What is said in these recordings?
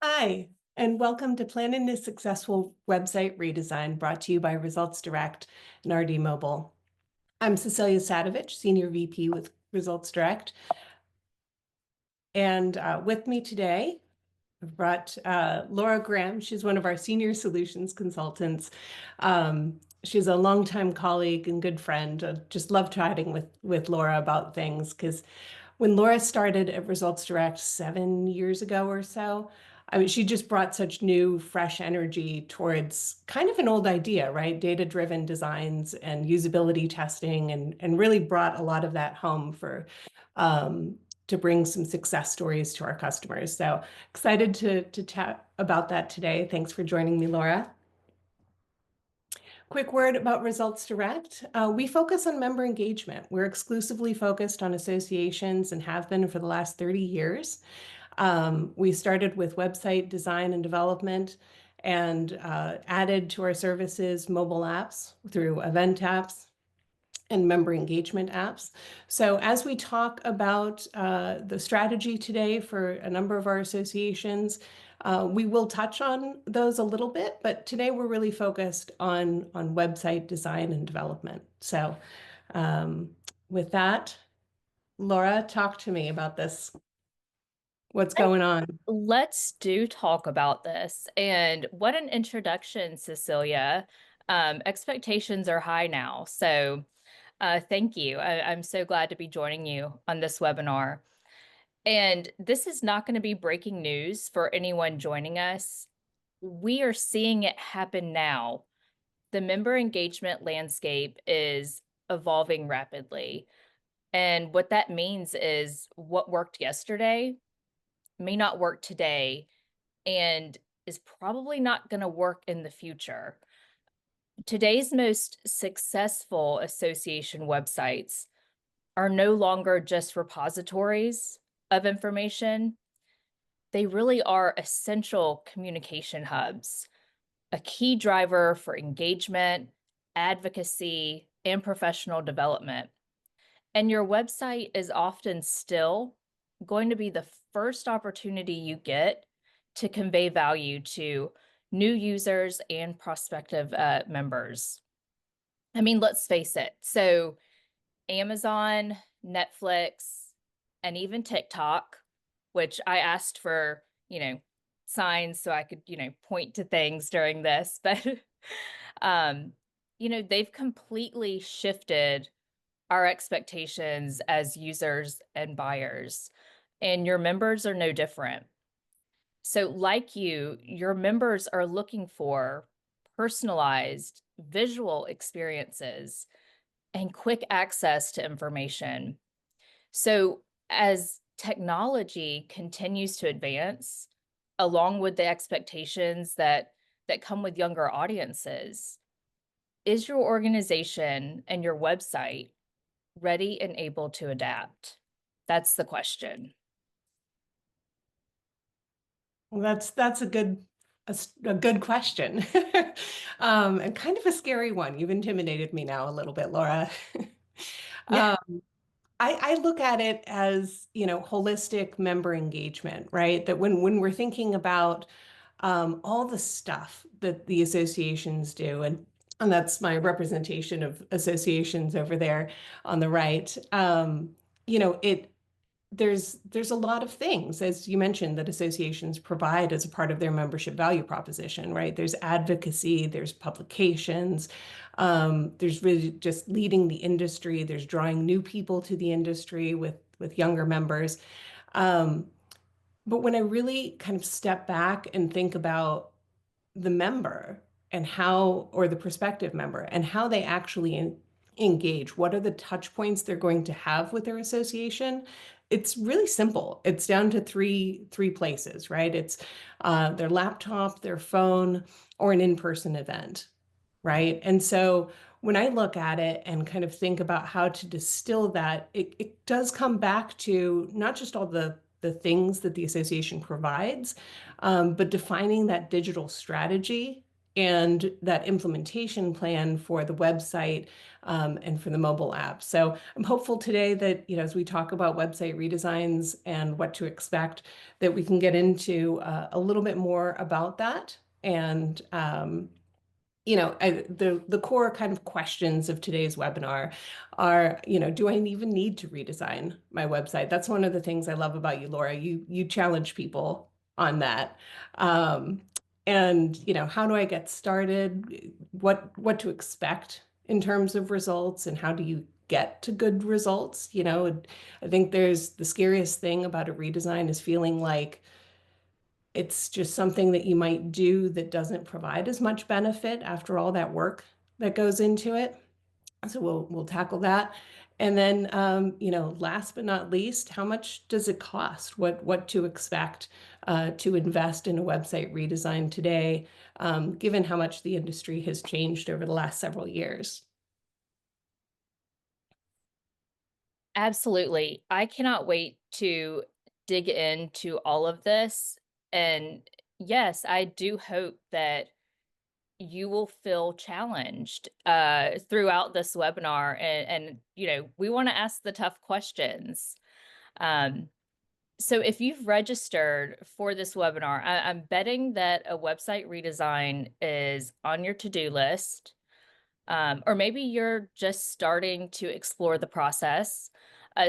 Hi, and welcome to Planning a Successful Website Redesign, brought to you by Results Direct and RD Mobile. I'm Cecilia Sadovich, Senior VP with Results Direct. And with me today, I've brought Laura Graham. She's one of our senior solutions consultants. She's a longtime colleague and good friend. I just love chatting with Laura about things because when Laura started at Results Direct 7 years ago or so, I mean, she just brought such new, fresh energy towards kind of an old idea, right? Data-driven designs and usability testing, and really brought a lot of that home to bring some success stories to our customers. So excited to chat about that today. Thanks for joining me, Laura. Quick word about Results Direct. We focus on member engagement. We're exclusively focused on associations and have been for the last 30 years. We started with website design and development and added to our services mobile apps through event apps and member engagement apps. So as we talk about the strategy today for a number of our associations, we will touch on those a little bit, but today we're really focused on website design and development. So with that, Laura, talk to me about this. What's going on? Let's do talk about this. And what an introduction, Cecilia. Expectations are high now. So thank you. I'm so glad to be joining you on this webinar. And this is not going to be breaking news for anyone joining us. We are seeing it happen now. The member engagement landscape is evolving rapidly. And what that means is what worked yesterday may not work today and is probably not going to work in the future. Today's most successful association websites are no longer just repositories of information. They really are essential communication hubs, a key driver for engagement, advocacy, and professional development. And your website is often still going to be the first opportunity you get to convey value to new users and prospective members. I mean, let's face it. So Amazon, Netflix, and even TikTok, which I asked for, signs so I could, point to things during this, but they've completely shifted our expectations as users and buyers, and your members are no different. So like you, your members are looking for personalized visual experiences and quick access to information. So as technology continues to advance, along with the expectations that come with younger audiences, is your organization and your website ready and able to adapt? That's the question. Well, that's a good question, and kind of a scary one. You've intimidated me now a little bit, Laura. Yeah. I look at it as, holistic member engagement, right? That when we're thinking about all the stuff that the associations do, and that's my representation of associations over there on the right. It there's a lot of things, as you mentioned, that associations provide as a part of their membership value proposition, right? There's advocacy, there's publications, there's really just leading the industry, there's drawing new people to the industry with younger members. But when I really kind of step back and think about the member and how, or the prospective member, and how they actually engage, what are the touch points they're going to have with their association? It's really simple. It's down to three places, right? It's their laptop, their phone, or an in-person event, right? And so when I look at it and kind of think about how to distill that, it does come back to not just all the things that the association provides, but defining that digital strategy and that implementation plan for the website and for the mobile app. So I'm hopeful today that, as we talk about website redesigns and what to expect, that we can get into a little bit more about that. And the core kind of questions of today's webinar are, do I even need to redesign my website? That's one of the things I love about you, Laura. You challenge people on that. Um, and how do I get started? What to expect in terms of results, and how do you get to good results? I think there's the scariest thing about a redesign is feeling like it's just something that you might do that doesn't provide as much benefit after all that work that goes into it. So we'll tackle that. And then, last but not least, how much does it cost? What to expect to invest in a website redesign today, given how much the industry has changed over the last several years? Absolutely. I cannot wait to dig into all of this. And yes, I do hope that you will feel challenged throughout this webinar. And we want to ask the tough questions. Um, so if you've registered for this webinar, I'm betting that a website redesign is on your to-do list. Or maybe you're just starting to explore the process.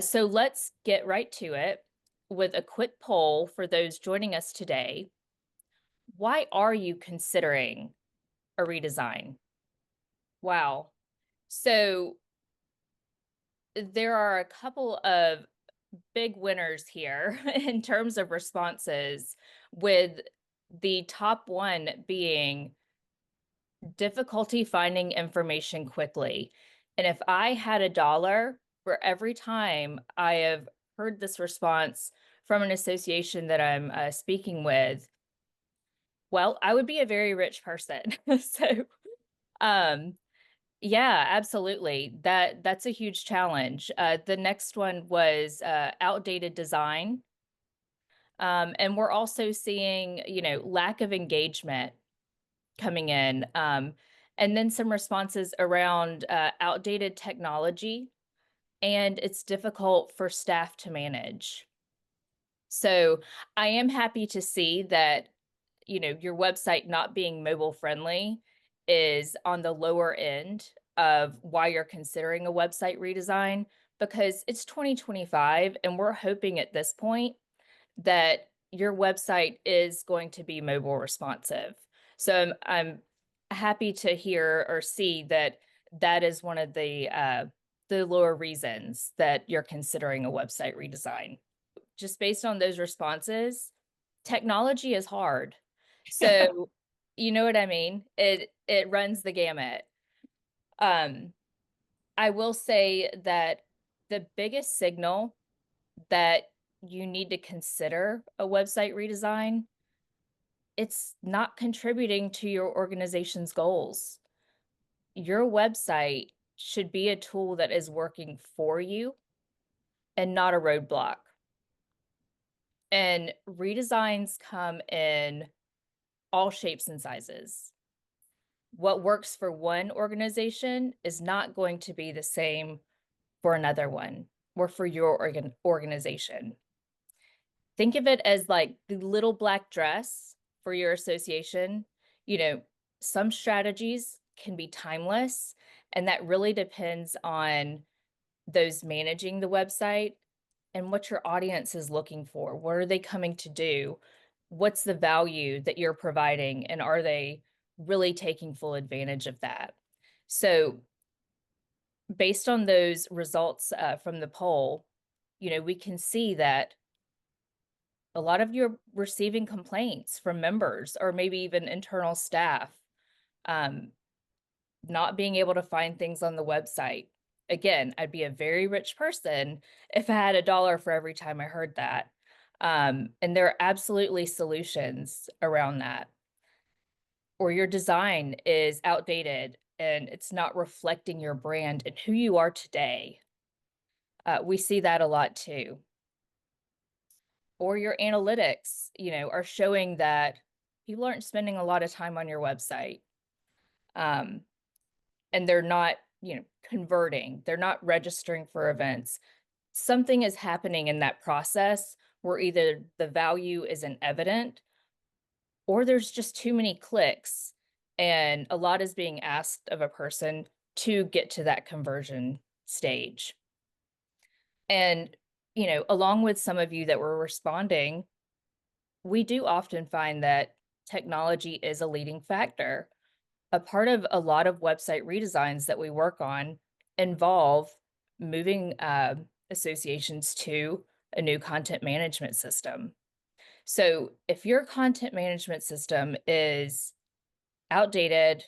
So let's get right to it with a quick poll for those joining us today. Why are you considering a redesign? Wow. So there are a couple of big winners here in terms of responses, with the top one being difficulty finding information quickly. And if I had a dollar for every time I have heard this response from an association that I'm speaking with, well, I would be a very rich person. So, um, yeah, absolutely. That's a huge challenge. The next one was outdated design. And we're also seeing, lack of engagement coming in. And then some responses around outdated technology, and it's difficult for staff to manage. So I am happy to see that, your website not being mobile friendly is on the lower end of why you're considering a website redesign, because it's 2025 and we're hoping at this point that your website is going to be mobile responsive. So I'm happy to hear or see that that is one of the lower reasons that you're considering a website redesign. Just based on those responses, technology is hard. So you know what I mean? It runs the gamut. Um, I will say that the biggest signal that you need to consider a website redesign, it's not contributing to your organization's goals. Your website should be a tool that is working for you and not a roadblock. And redesigns come in all shapes and sizes. What works for one organization is not going to be the same for another one or for your organization. Think of it as like the little black dress for your association. You know, some strategies can be timeless, and that really depends on those managing the website and what your audience is looking for. What are they coming to do? What's the value that you're providing? And are they really taking full advantage of that? So, based on those results from the poll, we can see that a lot of you are receiving complaints from members or maybe even internal staff, um, not being able to find things on the website. Again, I'd be a very rich person if I had a dollar for every time I heard that. And there are absolutely solutions around that. Or your design is outdated and it's not reflecting your brand and who you are today. We see that a lot too. Or your analytics, are showing that people aren't spending a lot of time on your website. Um, and they're not, converting, they're not registering for events. Something is happening in that process where either the value isn't evident or there's just too many clicks and a lot is being asked of a person to get to that conversion stage. And, along with some of you that were responding, we do often find that technology is a leading factor. A part of a lot of website redesigns that we work on involve moving associations to a new content management system. So if your content management system is outdated,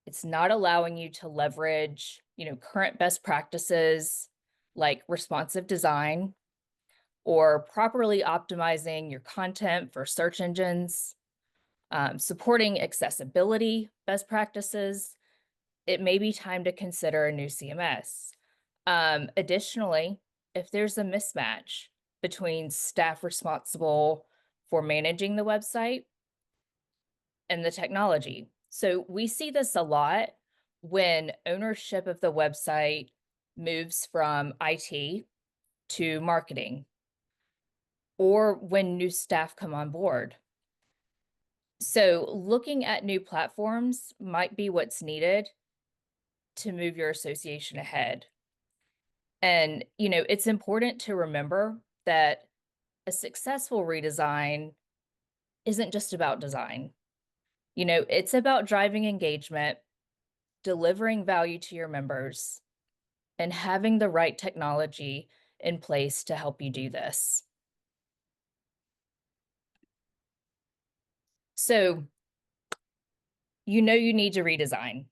it's not allowing you to leverage, current best practices like responsive design or properly optimizing your content for search engines, supporting accessibility best practices, it may be time to consider a new CMS. Additionally, if there's a mismatch between staff responsible for managing the website and the technology. So we see this a lot when ownership of the website moves from IT to marketing or when new staff come on board. So looking at new platforms might be what's needed to move your association ahead. And, it's important to remember that a successful redesign isn't just about design. It's about driving engagement, delivering value to your members, and having the right technology in place to help you do this. So, you need to redesign.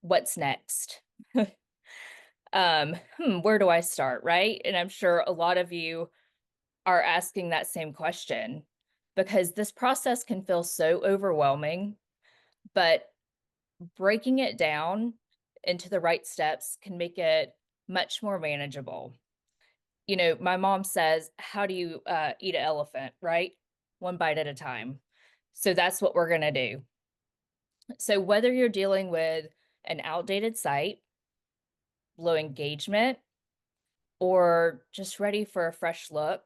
What's next? Where do I start, right? And I'm sure a lot of you are asking that same question because this process can feel so overwhelming, but breaking it down into the right steps can make it much more manageable. My mom says, how do you eat an elephant, right? One bite at a time. So that's what we're going to do. So whether you're dealing with an outdated site, low engagement, or just ready for a fresh look,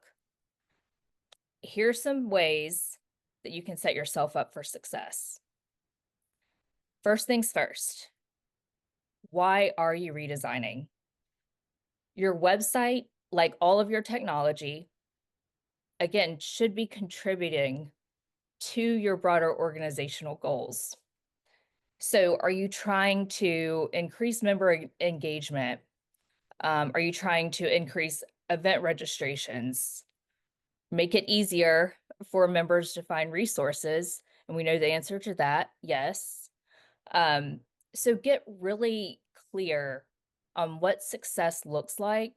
here's some ways that you can set yourself up for success. First things first, why are you redesigning? Your website, like all of your technology, again, should be contributing to your broader organizational goals. So, are you trying to increase member engagement? Are you trying to increase event registrations? Make it easier for members to find resources? And we know the answer to that, yes. Um, so get really clear on what success looks like.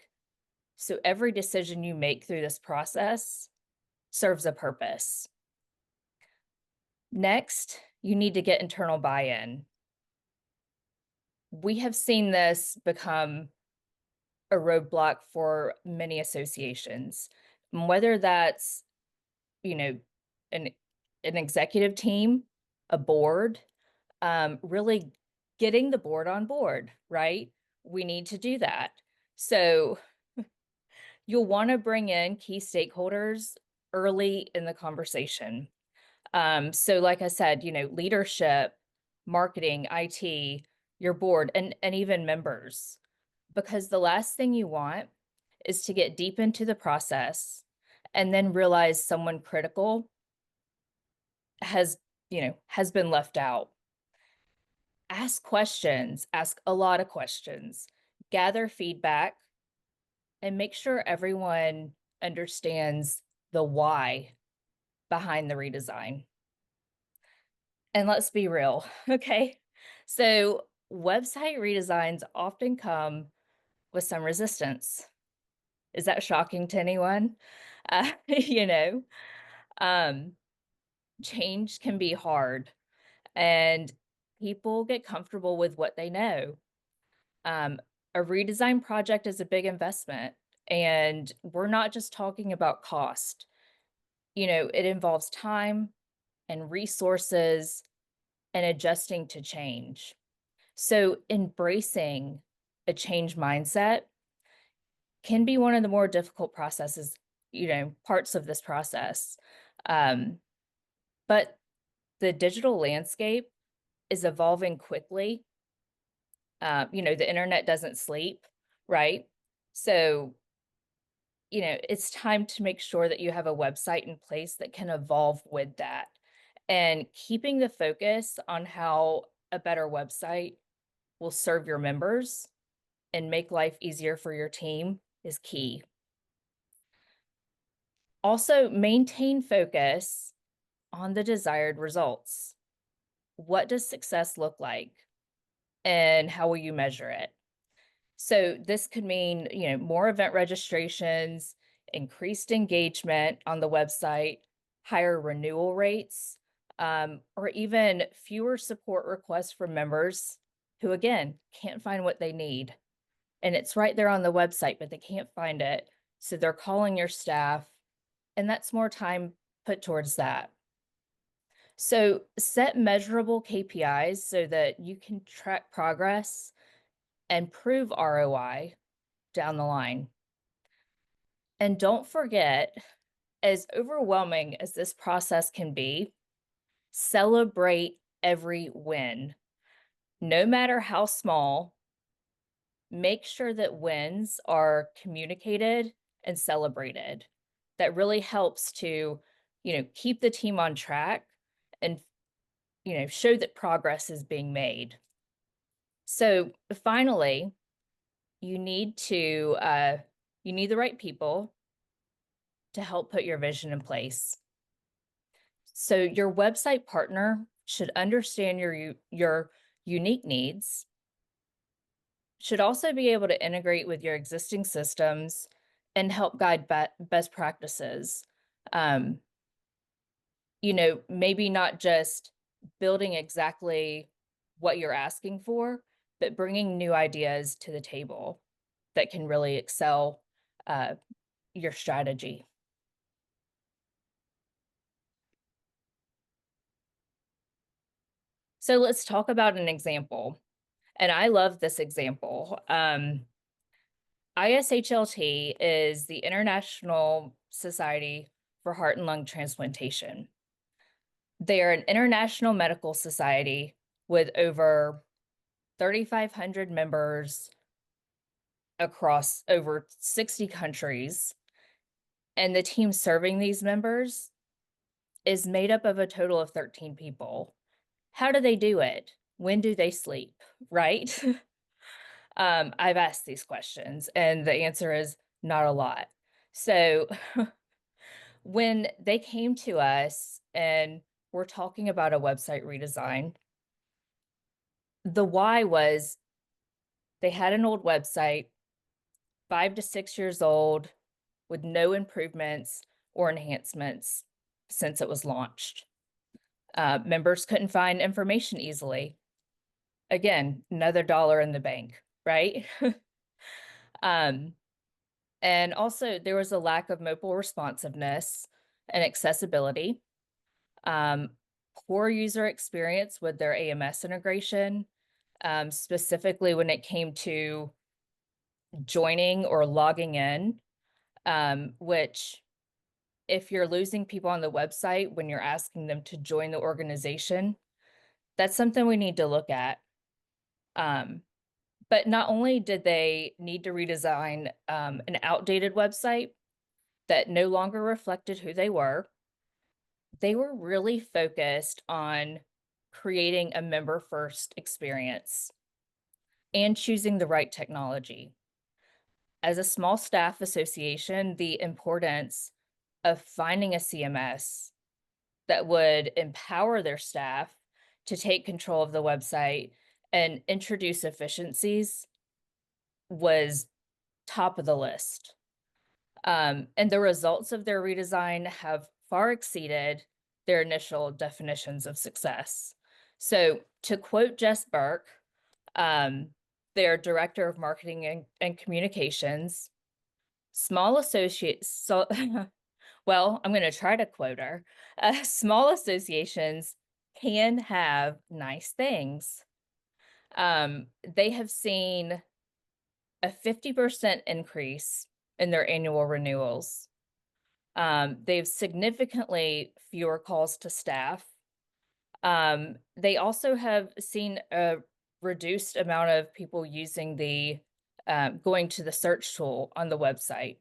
So every decision you make through this process serves a purpose. Next, you need to get internal buy-in. We have seen this become a roadblock for many associations, whether that's, you know, an, an executive team, a board, really getting the board on board, right? We need to do that. So you'll want to bring in key stakeholders early in the conversation. So like I said, leadership, marketing, IT, your board, and even members, because the last thing you want is to get deep into the process and then realize someone critical has, has been left out. Ask questions, ask a lot of questions, gather feedback, and make sure everyone understands the why behind the redesign. And let's be real, okay? So, website redesigns often come with some resistance. Is that shocking to anyone? You know, um, change can be hard, and people get comfortable with what they know. Um, a redesign project is a big investment, and we're not just talking about cost. It involves time and resources and adjusting to change. So embracing a change mindset can be one of the more difficult processes, parts of this process. Um, but the digital landscape is evolving quickly. The internet doesn't sleep, right? So, it's time to make sure that you have a website in place that can evolve with that. And keeping the focus on how a better website will serve your members and make life easier for your team is key. Also, maintain focus on the desired results. What does success look like? And how will you measure it? So this could mean, more event registrations, increased engagement on the website, higher renewal rates, or even fewer support requests from members who, again, can't find what they need. And it's right there on the website, but they can't find it. So they're calling your staff, and that's more time put towards that. So set measurable KPIs so that you can track progress and prove ROI down the line. And don't forget, as overwhelming as this process can be, celebrate every win. No matter how small, make sure that wins are communicated and celebrated. That really helps to, keep the team on track and, show that progress is being made. So finally, you need to you need the right people to help put your vision in place. So your website partner should understand your unique needs, should also be able to integrate with your existing systems and help guide best practices. Um, maybe not just building exactly what you're asking for, but bringing new ideas to the table that can really excel your strategy. So let's talk about an example. And I love this example. ISHLT is the International Society for Heart and Lung Transplantation. They are an international medical society with over 3,500 members across over 60 countries. And the team serving these members is made up of a total of 13 people. How do they do it? When do they sleep? Right? I've asked these questions, and the answer is not a lot. So when they came to us and we're talking about a website redesign, the why was they had an old website, 5 to 6 years old, with no improvements or enhancements since it was launched. Members couldn't find information easily. Again, another dollar in the bank, right? um, and also, there was a lack of mobile responsiveness and accessibility, um, poor user experience with their AMS integration, specifically when it came to joining or logging in, which if you're losing people on the website when you're asking them to join the organization, that's something we need to look at. But not only did they need to redesign an outdated website that no longer reflected who they were really focused on creating a member first experience and choosing the right technology. As a small staff association, the importance of finding a CMS that would empower their staff to take control of the website and introduce efficiencies was top of the list. And the results of their redesign have far exceeded their initial definitions of success. So, to quote Jess Burke, their director of marketing and communications, small associates, so, well, I'm going to try to quote her. Small associations can have nice things. They have seen a 50% increase in their annual renewals. They've significantly fewer calls to staff. They also have seen a reduced amount of people using the going to the search tool on the website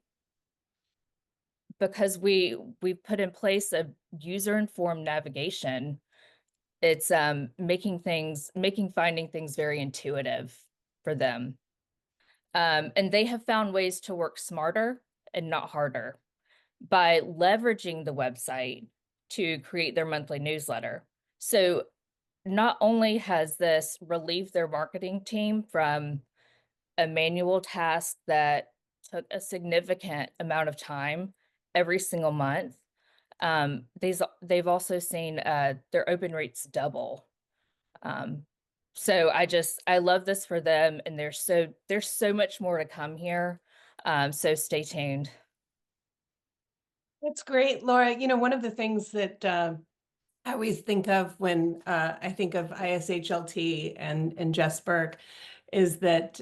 because we put in place a user-informed navigation. It's making finding things very intuitive for them. And they have found ways to work smarter and not harder by leveraging the website to create their monthly newsletter. So not only has this relieved their marketing team from a manual task that took a significant amount of time every single month, they've also seen their open rates double. Um, so I love this for them, and there's so much more to come here. So stay tuned. That's great, Laura. You know, one of the things that I always think of when I think of ISHLT and Jess Burke is that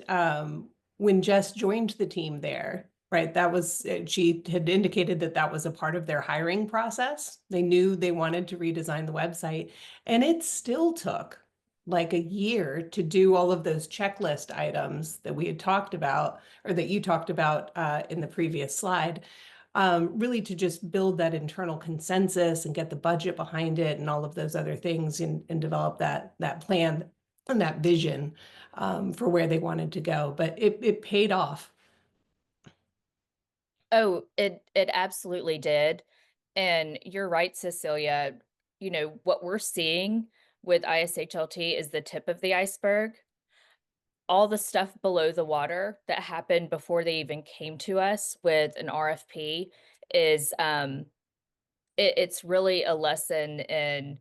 when Jess joined the team there, right, that was, she had indicated that that was a part of their hiring process. They knew they wanted to redesign the website, and it still took like a year to do all of those checklist items that we had talked about, or that you talked about in the previous slide, really to just build that internal consensus and get the budget behind it and all of those other things, and develop that plan and that vision for where they wanted to go. But it paid off. Oh, it absolutely did. And you're right, Cecilia. You know, what we're seeing with ISHLT is the tip of the iceberg. All the stuff below the water that happened before they even came to us with an RFP is it's really a lesson in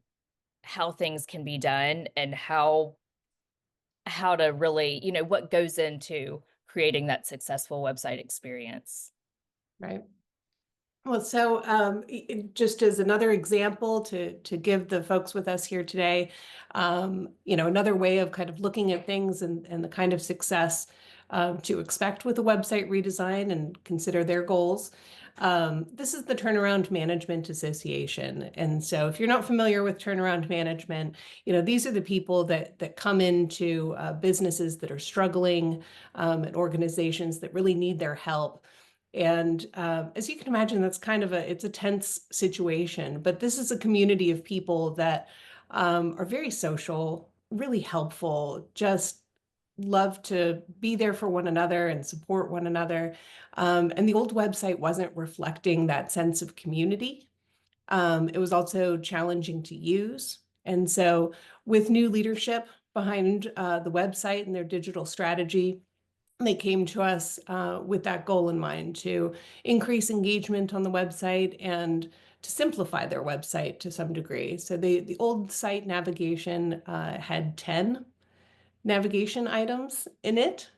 how things can be done and how to really, you know, what goes into creating that successful website experience. Right. Well, so just as another example to give the folks with us here today, you know, another way of kind of looking at things and the kind of success to expect with a website redesign and consider their goals. This is the Turnaround Management Association. And so if you're not familiar with turnaround management, you know, these are the people that come into businesses that are struggling, and organizations that really need their help. And as you can imagine, that's kind of it's a tense situation, but this is a community of people that are very social, really helpful, just love to be there for one another and support one another. And the old website wasn't reflecting that sense of community. It was also challenging to use. And so with new leadership behind the website and their digital strategy, they came to us with that goal in mind to increase engagement on the website and to simplify their website to some degree. So the old site navigation had 10 navigation items in it,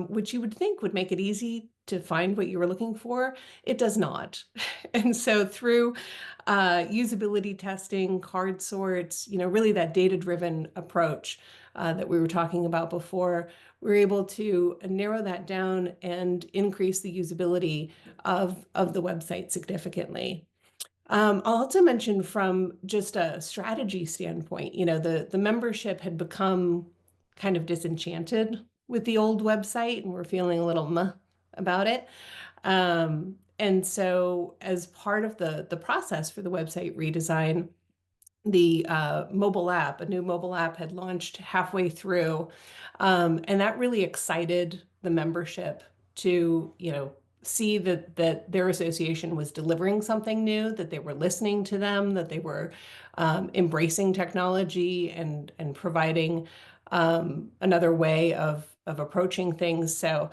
which you would think would make it easy to find what you were looking for. It does not. And so through usability testing, card sorts, you know, really that data-driven approach that we were talking about before, we're able to narrow that down and increase the usability of the website significantly. I'll also mention from just a strategy standpoint, you know, the membership had become kind of disenchanted with the old website, and we're feeling a little meh about it. And so as part of the process for the website redesign, the mobile app, a new mobile app had launched halfway through. And that really excited the membership to, you know, see that their association was delivering something new, that they were listening to them, that they were embracing technology and providing another way of approaching things. So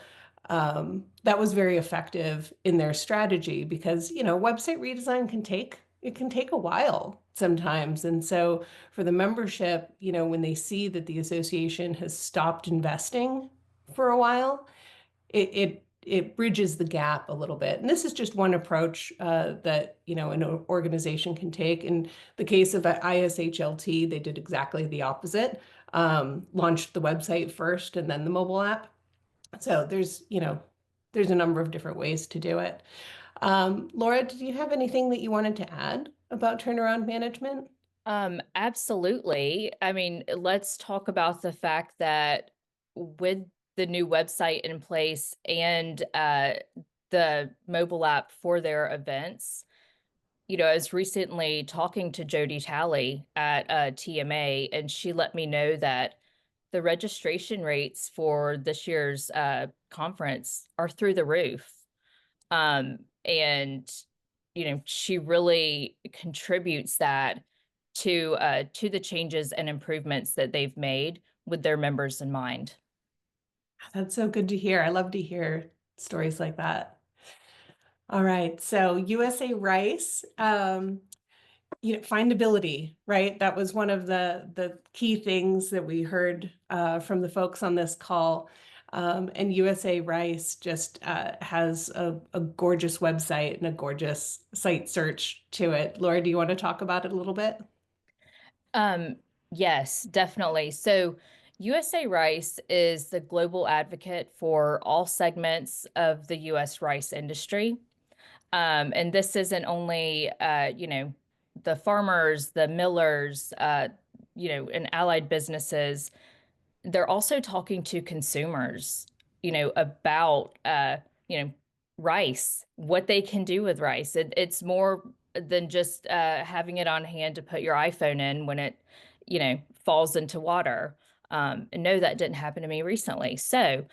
that was very effective in their strategy because, you know, website redesign can take a while sometimes. And so for the membership, you know, when they see that the association has stopped investing for a while, it it bridges the gap a little bit. And this is just one approach that an organization can take. In the case of ISHLT, they did exactly the opposite. Launched the website first and then the mobile app. So there's a number of different ways to do it. Laura, did you have anything that you wanted to add about turnaround management? Absolutely. I mean, let's talk about the fact that with the new website in place and the mobile app for their events, I was recently talking to Jody Talley at TMA, and she let me know that the registration rates for this year's conference are through the roof. And she really contributes that to the changes and improvements that they've made with their members in mind. That's so good to hear. I love to hear stories like that. All right. So USA Rice, findability, right? That was one of the key things that we heard from the folks on this call. And USA Rice just has a gorgeous website and a gorgeous site search to it. Laura, do you want to talk about it a little bit? Um, yes, definitely. So USA Rice is the global advocate for all segments of the US rice industry. And this isn't only, the farmers, the millers, and allied businesses. They're also talking to consumers, about, rice, what they can do with rice. It's more than just having it on hand to put your iPhone in when it, falls into water. And no, that didn't happen to me recently. So,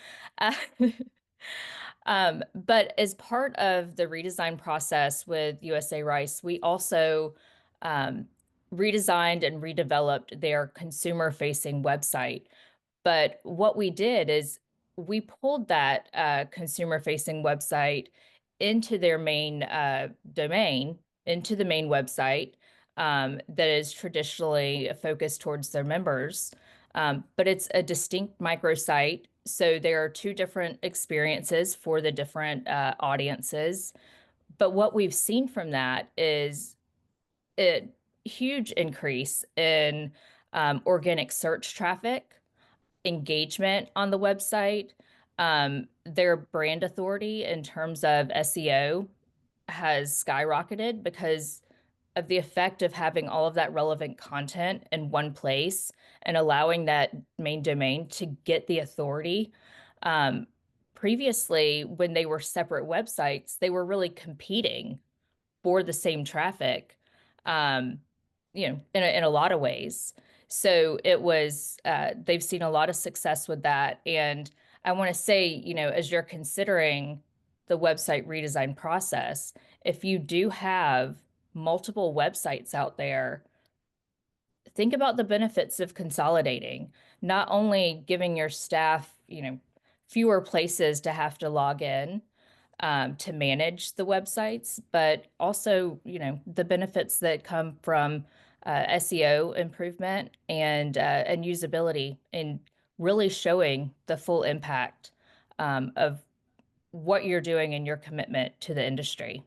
uh, but as part of the redesign process with USA Rice, we also um, redesigned and redeveloped their consumer-facing website. But what we did is we pulled that consumer-facing website into their main domain, into the main website that is traditionally focused towards their members. But it's a distinct microsite. So there are two different experiences for the different audiences. But what we've seen from that is a huge increase in organic search traffic, engagement on the website, their brand authority in terms of SEO has skyrocketed because of the effect of having all of that relevant content in one place and allowing that main domain to get the authority. Um, Previously, when they were separate websites, they were really competing for the same traffic, um, in a lot of ways. So it was, they've seen a lot of success with that. And I want to say, as you're considering the website redesign process, if you do have multiple websites out there, think about the benefits of consolidating, not only giving your staff, fewer places to have to log in to manage the websites, but also, the benefits that come from SEO improvement and usability and really showing the full impact of what you're doing and your commitment to the industry.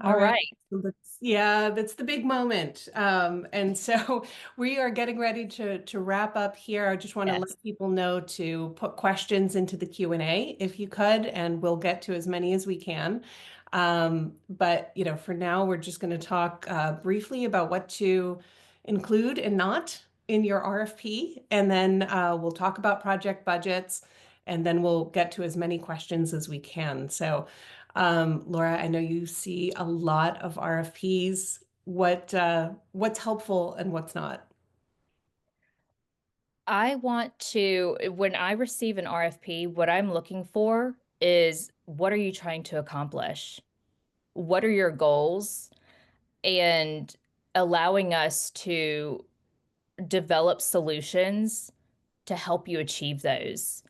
All All right. right. Yeah, that's the big moment. And so we are getting ready to wrap up here. I just want to Yes. let people know to put questions into the Q&A if you could, and we'll get to as many as we can. But for now, we're just going to talk briefly about what to include and not in your RFP, and then we'll talk about project budgets, and then we'll get to as many questions as we can. So. Laura, I know you see a lot of RFPs. What's helpful and what's not? When I receive an RFP, what I'm looking for is what are you trying to accomplish? What are your goals? And allowing us to develop solutions to help you achieve those.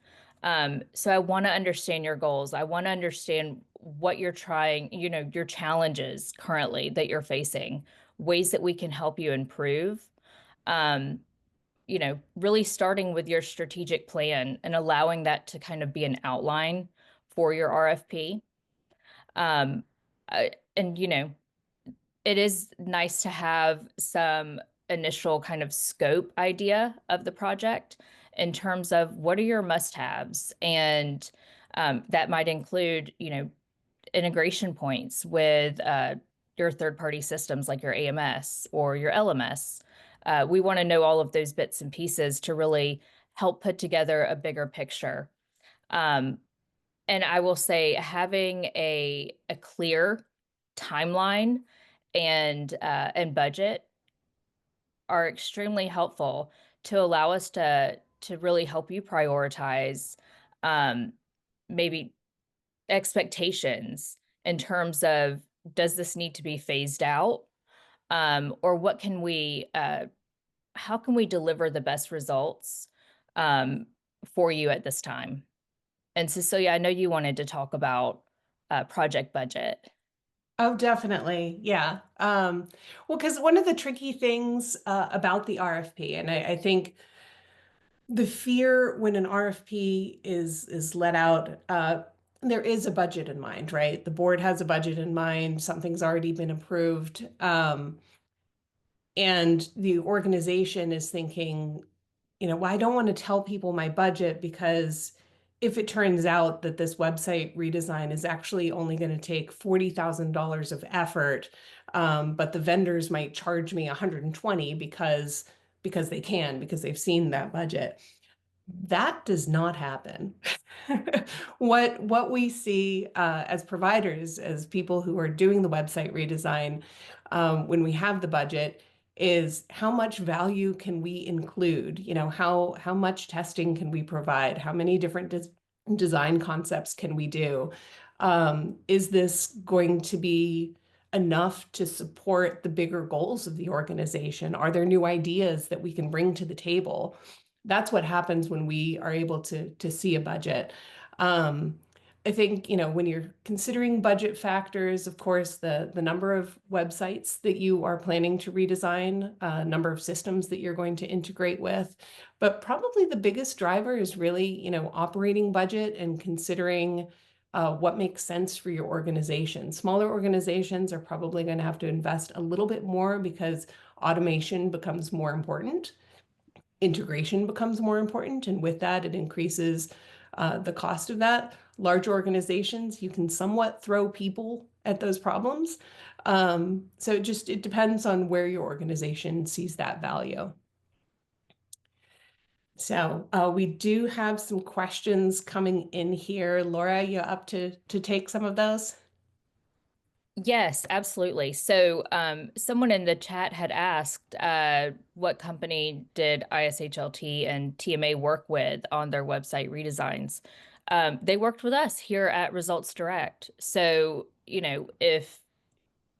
So I want to understand your goals. I want to understand what you're trying, your challenges currently that you're facing, ways that we can help you improve. Um, really starting with your strategic plan and allowing that to kind of be an outline for your RFP. Um, and it is nice to have some initial kind of scope idea of the project in terms of what are your must-haves, and that might include, integration points with your third-party systems like your AMS or your LMS. We want to know all of those bits and pieces to really help put together a bigger picture. Um, and I will say having a clear timeline and budget are extremely helpful to allow us to really help you prioritize um, maybe expectations in terms of, does this need to be phased out? Or how can we deliver the best results um, for you at this time? And Cecilia, I know you wanted to talk about project budget. Oh, definitely. Yeah. Well, because one of the tricky things about the RFP, and I think the fear when an RFP is let out, there is a budget in mind, right? The board has a budget in mind. Something's already been approved. And the organization is thinking, well, I don't want to tell people my budget because if it turns out that this website redesign is actually only going to take $40,000 of effort, but the vendors might charge me 120 because they can, because they've seen that budget. That does not happen. What we see as providers, as people who are doing the website redesign, when we have the budget, is how much value can we include? How much testing can we provide? How many different design concepts can we do? Is this going to be enough to support the bigger goals of the organization? Are there new ideas that we can bring to the table? That's what happens when we are able to see a budget. Um, I think, when you're considering budget factors, of course, the number of websites that you are planning to redesign, number of systems that you're going to integrate with, but probably the biggest driver is really, operating budget and considering what makes sense for your organization. Smaller organizations are probably going to have to invest a little bit more because automation becomes more important, integration becomes more important, and with that, it increases the cost of that. Large organizations, you can somewhat throw people at those problems. So it depends on where your organization sees that value. So we do have some questions coming in here. Laura, you up to take some of those? Yes, absolutely. So, someone in the chat had asked, what company did ISHLT and TMA work with on their website redesigns? They worked with us here at Results Direct. So, if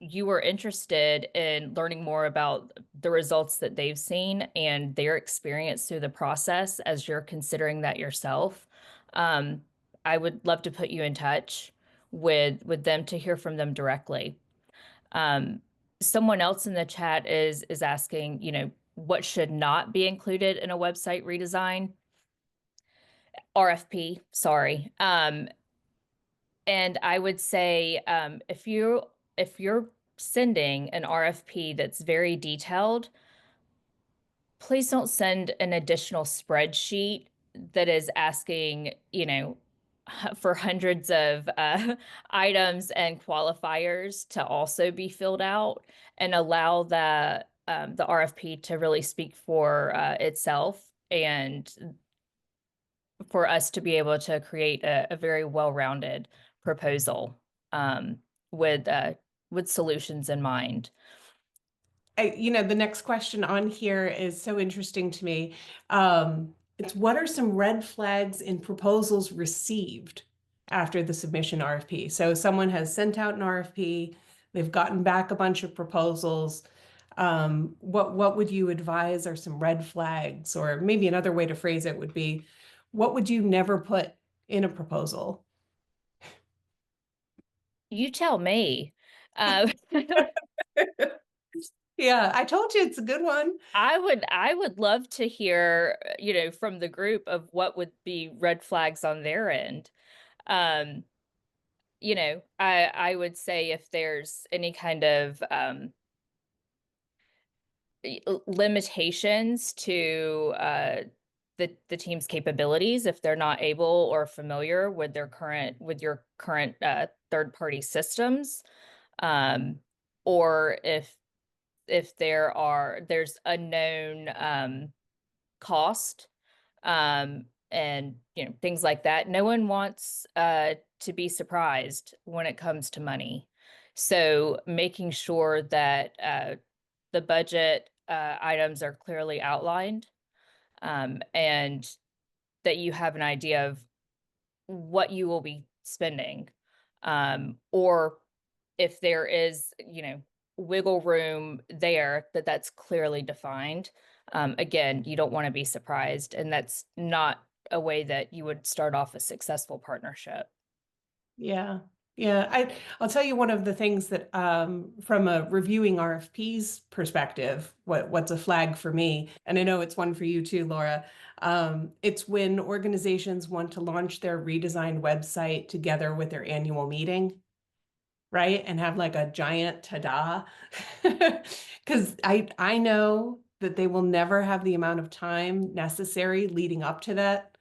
you were interested in learning more about the results that they've seen and their experience through the process as you're considering that yourself, um, I would love to put you in touch with them to hear from them directly. Um, Someone else in the chat is asking, what should not be included in a website redesign? RFP, sorry. And I would say, if you're sending an RFP that's very detailed, please don't send an additional spreadsheet that is asking, for hundreds of items and qualifiers to also be filled out, and allow the RFP to really speak for itself, and for us to be able to create a very well-rounded proposal um, with uh, with solutions in mind. The next question on here is so interesting to me. It's what are some red flags in proposals received after the submission RFP? So someone has sent out an RFP, they've gotten back a bunch of proposals. What would you advise are some red flags? Or maybe another way to phrase it would be, what would you never put in a proposal? You tell me. Yeah, I told you it's a good one. I would love to hear, from the group of what would be red flags on their end. Um, I would say if there's any kind of limitations to the team's capabilities if they're not able or familiar with your current third party systems, um, or if there's unknown cost, and things like that. No one wants to be surprised when it comes to money. So making sure that the budget items are clearly outlined, and that you have an idea of what you will be spending, or if there is, wiggle room there, that's clearly defined. Again, you don't want to be surprised, and that's not a way that you would start off a successful partnership. Yeah. Yeah. I'll tell you one of the things that from a reviewing RFPs perspective, what's a flag for me, and I know it's one for you too, Laura. It's when organizations want to launch their redesigned website together with their annual meeting, right? And have like a giant ta-da. Because I know that they will never have the amount of time necessary leading up to that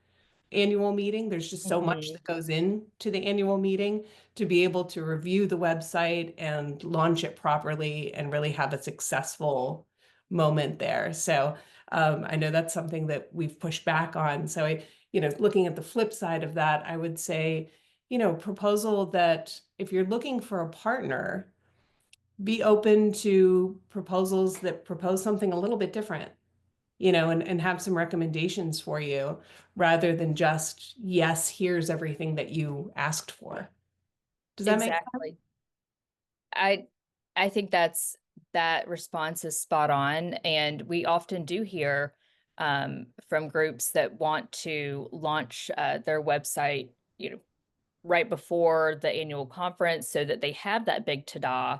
annual meeting. There's just so much Mhm. that goes into the annual meeting to be able to review the website and launch it properly and really have a successful moment there. So I know that's something that we've pushed back on. So looking at the flip side of that, I would say, proposal that if you're looking for a partner, be open to proposals that propose something a little bit different, and have some recommendations for you rather than just, yes, here's everything that you asked for. Does that make sense? Exactly. I I think that response is spot on, and we often do hear from groups that want to launch their website, right before the annual conference so that they have that big ta-da.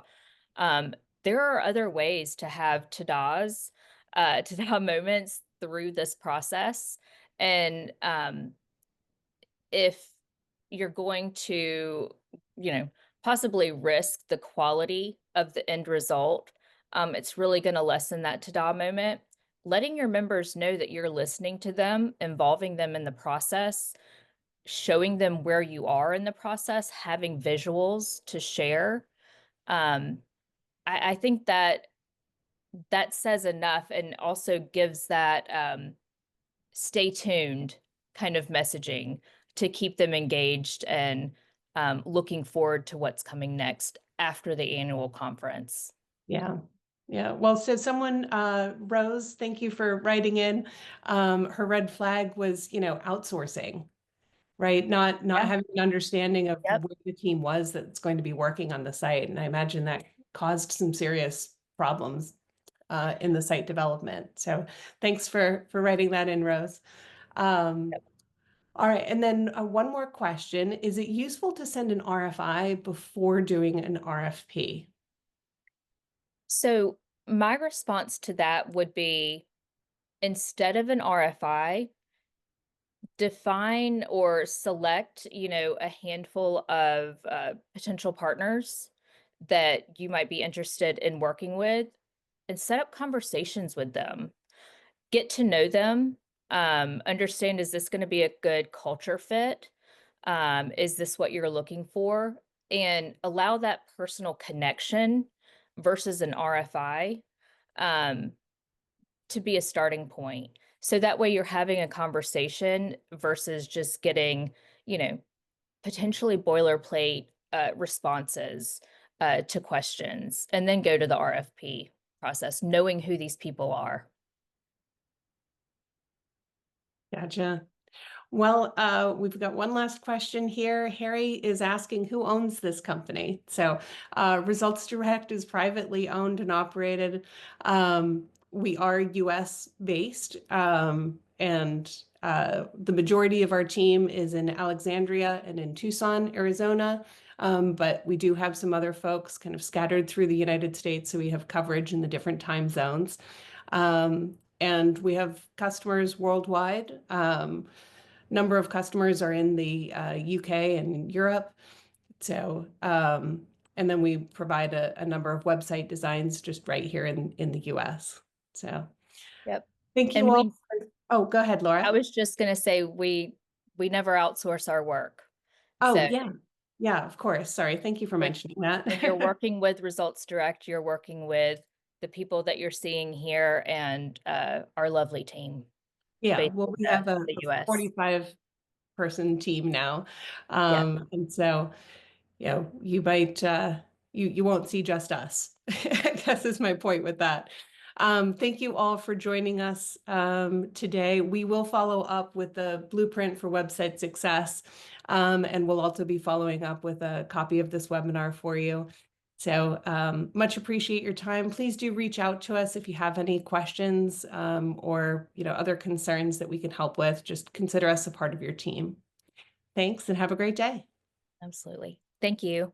Um, there are other ways to have ta-das, ta-da moments through this process. And if you're going to, you know, possibly risk the quality of the end result, it's really going to lessen that ta-da moment. Letting your members know that you're listening to them, involving them in the process, showing them where you are in the process, having visuals to share. Um, I think that says enough and also gives that stay tuned kind of messaging to keep them engaged and looking forward to what's coming next after the annual conference. Yeah. Yeah. Well, so someone, Rose, thank you for writing in. Her red flag was, outsourcing, right? Not Yeah. having an understanding of Yep. where the team was that's going to be working on the site. And I imagine that caused some serious problems in the site development. So thanks for writing that in, Rose. Um, all right, and then one more question. Is it useful to send an RFI before doing an RFP? So my response to that would be instead of an RFI, define or select, a handful of potential partners that you might be interested in working with and set up conversations with them. Get to know them. Understand, is this going to be a good culture fit? Is this what you're looking for? And allow that personal connection versus an RFI. Um, to be a starting point. So that way you're having a conversation versus just getting, you know, potentially boilerplate responses to questions and then go to the RFP process, knowing who these people are. Gotcha. Well, we've got one last question here. Harry is asking who owns this company. So, Results Direct is privately owned and operated. We are US based, and the majority of our team is in Alexandria and in Tucson, Arizona. but we do have some other folks kind of scattered through the United States, so we have coverage in the different time zones. And we have customers worldwide. Number of customers are in the UK and Europe. So, and then we provide a number of website designs just right here in the US. So Yep. thank you And all. Oh, go ahead, I Laura. was just going to say, we never outsource our work. Oh, So yeah. Yeah, of course. Sorry. Thank you for when mentioning when you're that. working with Results Direct, you're working with the people that you're seeing here and our lovely team Yeah, based well, in we have a the US. 45-person team now. Yeah, And so, you know, you might you won't see just us. I guess is my point with that. Thank you all for joining us today. We will follow up with the blueprint for website success, and we'll also be following up with a copy of this webinar for you. So much appreciate your time. Please do reach out to us if you have any questions or other concerns that we can help with. Just consider us a part of your team. Thanks and have a great day. absolutely. Thank you.